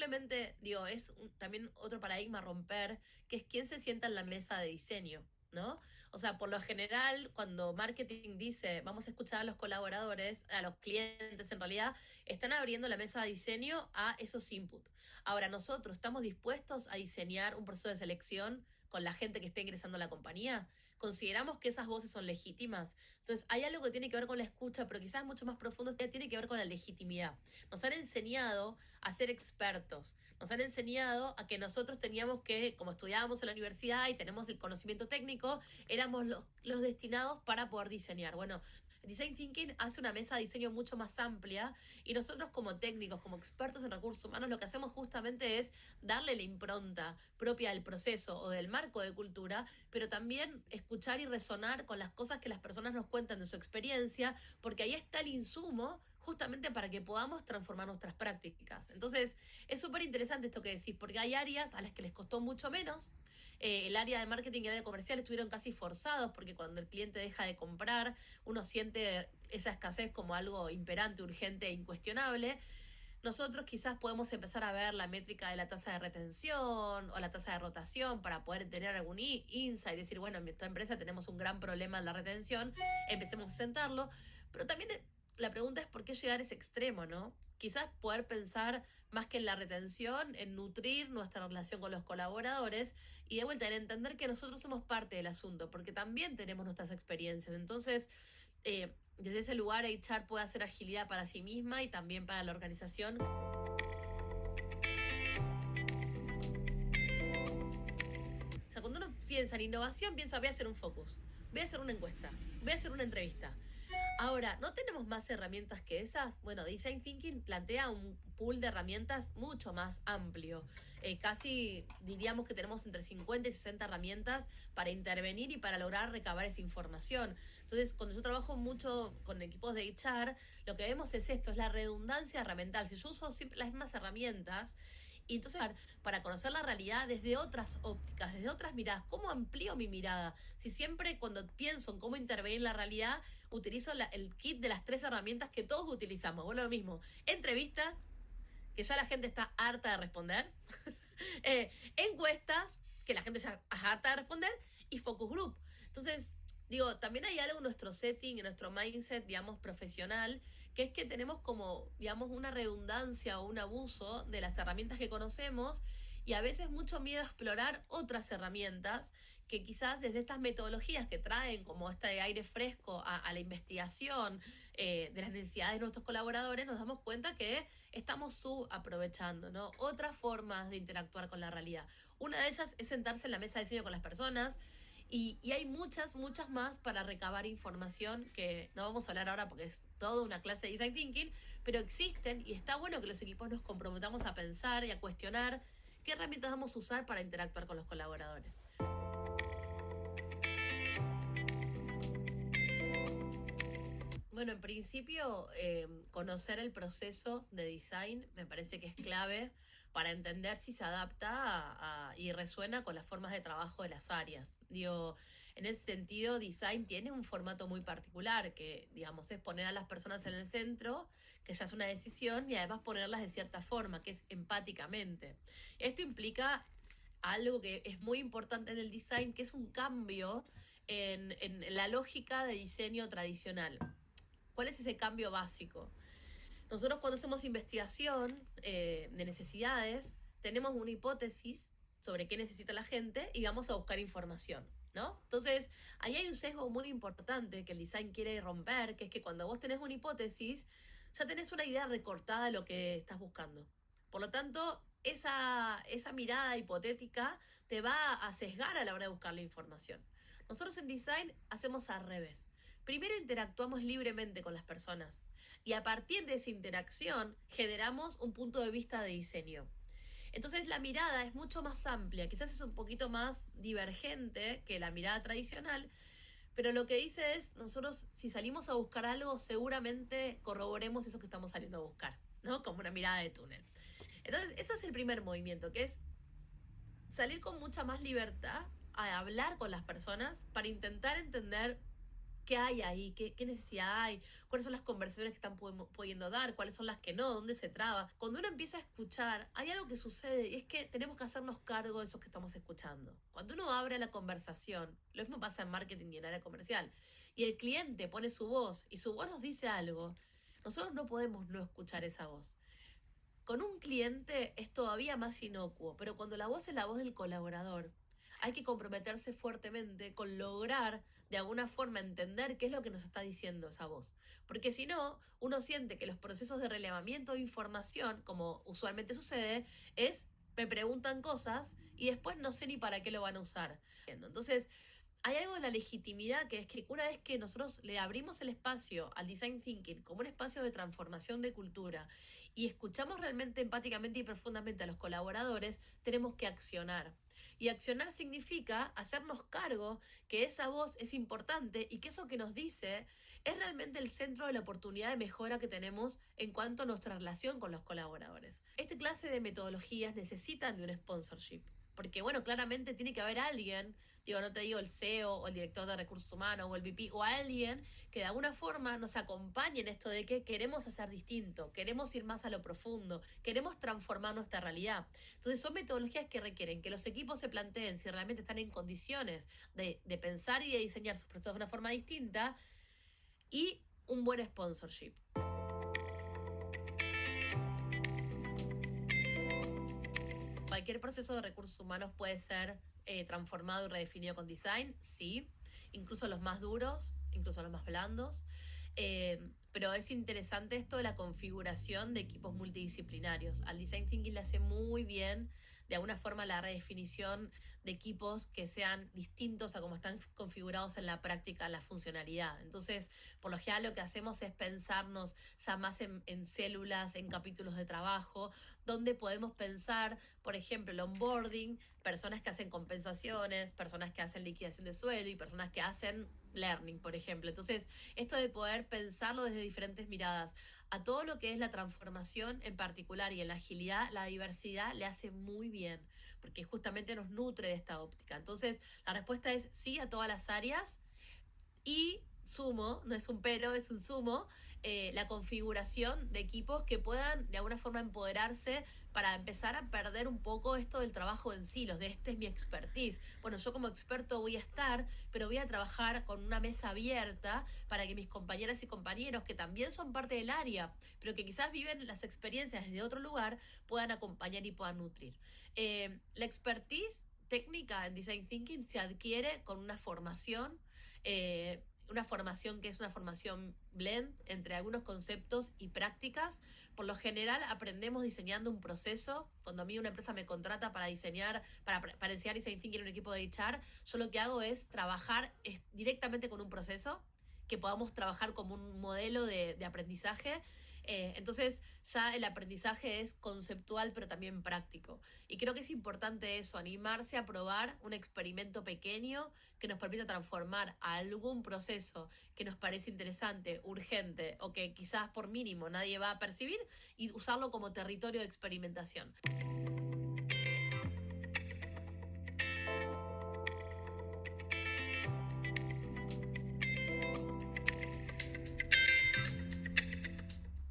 simplemente, digo, también otro paradigma a romper, que es quién se sienta en la mesa de diseño, ¿no? O sea, por lo general, cuando marketing dice, vamos a escuchar a los colaboradores, a los clientes en realidad, están abriendo la mesa de diseño a esos inputs. Ahora, nosotros estamos dispuestos a diseñar un proceso de selección con la gente que esté ingresando a la compañía. Consideramos que esas voces son legítimas. Entonces, hay algo que tiene que ver con la escucha, pero quizás mucho más profundo, que tiene que ver con la legitimidad. Nos han enseñado a ser expertos. Nos han enseñado a que nosotros teníamos que, como estudiábamos en la universidad y tenemos el conocimiento técnico, éramos los destinados para poder diseñar. Bueno, Design Thinking hace una mesa de diseño mucho más amplia y nosotros como técnicos, como expertos en recursos humanos, lo que hacemos justamente es darle la impronta propia del proceso o del marco de cultura, pero también escuchar y resonar con las cosas que las personas nos cuentan de su experiencia, porque ahí está el insumo justamente para que podamos transformar nuestras prácticas. Entonces, es súper interesante esto que decís, porque hay áreas a las que les costó mucho menos. El área de marketing y el área comercial estuvieron casi forzados, porque cuando el cliente deja de comprar, uno siente esa escasez como algo imperante, urgente e incuestionable. Nosotros quizás podemos empezar a ver la métrica de la tasa de retención o la tasa de rotación para poder tener algún insight, decir, bueno, en esta empresa tenemos un gran problema en la retención, empecemos a sentarlo, pero también la pregunta es por qué llegar a ese extremo, ¿no? Quizás poder pensar más que en la retención, en nutrir nuestra relación con los colaboradores y de vuelta en entender que nosotros somos parte del asunto, porque también tenemos nuestras experiencias. Entonces, desde ese lugar HR puede hacer agilidad para sí misma y también para la organización. O sea, cuando uno piensa en innovación, piensa, voy a hacer un focus, voy a hacer una encuesta, voy a hacer una entrevista. Ahora, ¿no tenemos más herramientas que esas? Bueno, Design Thinking plantea un pool de herramientas mucho más amplio. Casi diríamos que tenemos entre 50 y 60 herramientas para intervenir y para lograr recabar esa información. Entonces, cuando yo trabajo mucho con equipos de HR, lo que vemos es esto, es la redundancia herramental. Si yo uso siempre las mismas herramientas, y entonces, para conocer la realidad desde otras ópticas, desde otras miradas, ¿cómo amplío mi mirada? Si siempre cuando pienso en cómo intervenir en la realidad, utilizo el kit de las tres herramientas que todos utilizamos. Bueno, lo mismo, entrevistas, que ya la gente está harta de responder, encuestas, que la gente ya está harta de responder, y focus group. Entonces, digo, también hay algo en nuestro setting, en nuestro mindset, digamos, profesional, que es que tenemos como, digamos, una redundancia o un abuso de las herramientas que conocemos y a veces mucho miedo a explorar otras herramientas que quizás desde estas metodologías que traen como este aire fresco a la investigación de las necesidades de nuestros colaboradores, nos damos cuenta que estamos subaprovechando, ¿no? Otras formas de interactuar con la realidad. Una de ellas es sentarse en la mesa de diseño con las personas, y hay muchas, muchas más para recabar información que no vamos a hablar ahora porque es toda una clase de design thinking, pero existen y está bueno que los equipos nos comprometamos a pensar y a cuestionar qué herramientas vamos a usar para interactuar con los colaboradores. Bueno, en principio, conocer el proceso de design me parece que es clave para entender si se adapta y resuena con las formas de trabajo de las áreas. Digo, en ese sentido, design tiene un formato muy particular que, digamos, es poner a las personas en el centro, que ya es una decisión, y además ponerlas de cierta forma, que es empáticamente. Esto implica algo que es muy importante en el design, que es un cambio en la lógica de diseño tradicional. ¿Cuál es ese cambio básico? Nosotros cuando hacemos investigación de necesidades, tenemos una hipótesis sobre qué necesita la gente y vamos a buscar información, ¿no? Entonces, ahí hay un sesgo muy importante que el design quiere romper, que es que cuando vos tenés una hipótesis, ya tenés una idea recortada de lo que estás buscando. Por lo tanto, esa mirada hipotética te va a sesgar a la hora de buscar la información. Nosotros en design hacemos al revés. Primero interactuamos libremente con las personas y a partir de esa interacción generamos un punto de vista de diseño. Entonces la mirada es mucho más amplia, quizás es un poquito más divergente que la mirada tradicional, pero lo que dice es, nosotros si salimos a buscar algo, seguramente corroboremos eso que estamos saliendo a buscar, ¿no? Como una mirada de túnel. Entonces, ese es el primer movimiento, que es salir con mucha más libertad a hablar con las personas para intentar entender ¿Qué hay ahí? ¿Qué necesidad hay? ¿Cuáles son las conversaciones que están pudiendo dar? ¿Cuáles son las que no? ¿Dónde se traba? Cuando uno empieza a escuchar, hay algo que sucede y es que tenemos que hacernos cargo de eso que estamos escuchando. Cuando uno abre la conversación, lo mismo pasa en marketing y en área comercial, y el cliente pone su voz y su voz nos dice algo, nosotros no podemos no escuchar esa voz. Con un cliente es todavía más inocuo, pero cuando la voz es la voz del colaborador, hay que comprometerse fuertemente con lograr de alguna forma entender qué es lo que nos está diciendo esa voz. Porque si no, uno siente que los procesos de relevamiento de información, como usualmente sucede, es me preguntan cosas y después no sé ni para qué lo van a usar. Entonces, hay algo de la legitimidad que es que una vez que nosotros le abrimos el espacio al design thinking como un espacio de transformación de cultura y escuchamos realmente empáticamente y profundamente a los colaboradores, tenemos que accionar. Y accionar significa hacernos cargo que esa voz es importante y que eso que nos dice es realmente el centro de la oportunidad de mejora que tenemos en cuanto a nuestra relación con los colaboradores. Esta clase de metodologías necesitan de un sponsorship. Porque, bueno, claramente tiene que haber alguien, digo, no te digo el CEO o el director de recursos humanos o el VP, o alguien que de alguna forma nos acompañe en esto de que queremos hacer distinto, queremos ir más a lo profundo, queremos transformar nuestra realidad. Entonces son metodologías que requieren que los equipos se planteen si realmente están en condiciones de pensar y de diseñar sus procesos de una forma distinta y un buen sponsorship. Cualquier proceso de recursos humanos puede ser transformado y redefinido con design, sí, incluso los más duros, incluso los más blandos. Pero es interesante esto de la configuración de equipos multidisciplinarios. Al design thinking le hace muy bien, de alguna forma, la redefinición de equipos que sean distintos a cómo están configurados en la práctica, la funcionalidad. Entonces, por lo general, lo que hacemos es pensarnos ya más en células, en capítulos de trabajo, donde podemos pensar, por ejemplo, el onboarding, personas que hacen compensaciones, personas que hacen liquidación de sueldo y personas que hacen learning, por ejemplo. Entonces, esto de poder pensarlo desde diferentes miradas a todo lo que es la transformación en particular y en la agilidad, la diversidad le hace muy bien, porque justamente nos nutre de esta óptica. Entonces, la respuesta es sí a todas las áreas y sumo, no es un pero, es un sumo, la configuración de equipos que puedan de alguna forma empoderarse para empezar a perder un poco esto del trabajo en silos, de este es mi expertise. Bueno, yo como experto voy a estar, pero voy a trabajar con una mesa abierta para que mis compañeras y compañeros, que también son parte del área, pero que quizás viven las experiencias desde otro lugar, puedan acompañar y puedan nutrir. La expertise técnica en design thinking se adquiere con una formación que es una formación blend entre algunos conceptos y prácticas. Por lo general aprendemos diseñando un proceso. Cuando a mí una empresa me contrata para diseñar, para enseñar design thinking en un equipo de HR, yo lo que hago es trabajar directamente con un proceso, que podamos trabajar como un modelo de aprendizaje. Entonces ya el aprendizaje es conceptual pero también práctico. Y creo que es importante eso, animarse a probar un experimento pequeño que nos permita transformar algún proceso que nos parece interesante, urgente o que quizás por mínimo nadie va a percibir y usarlo como territorio de experimentación.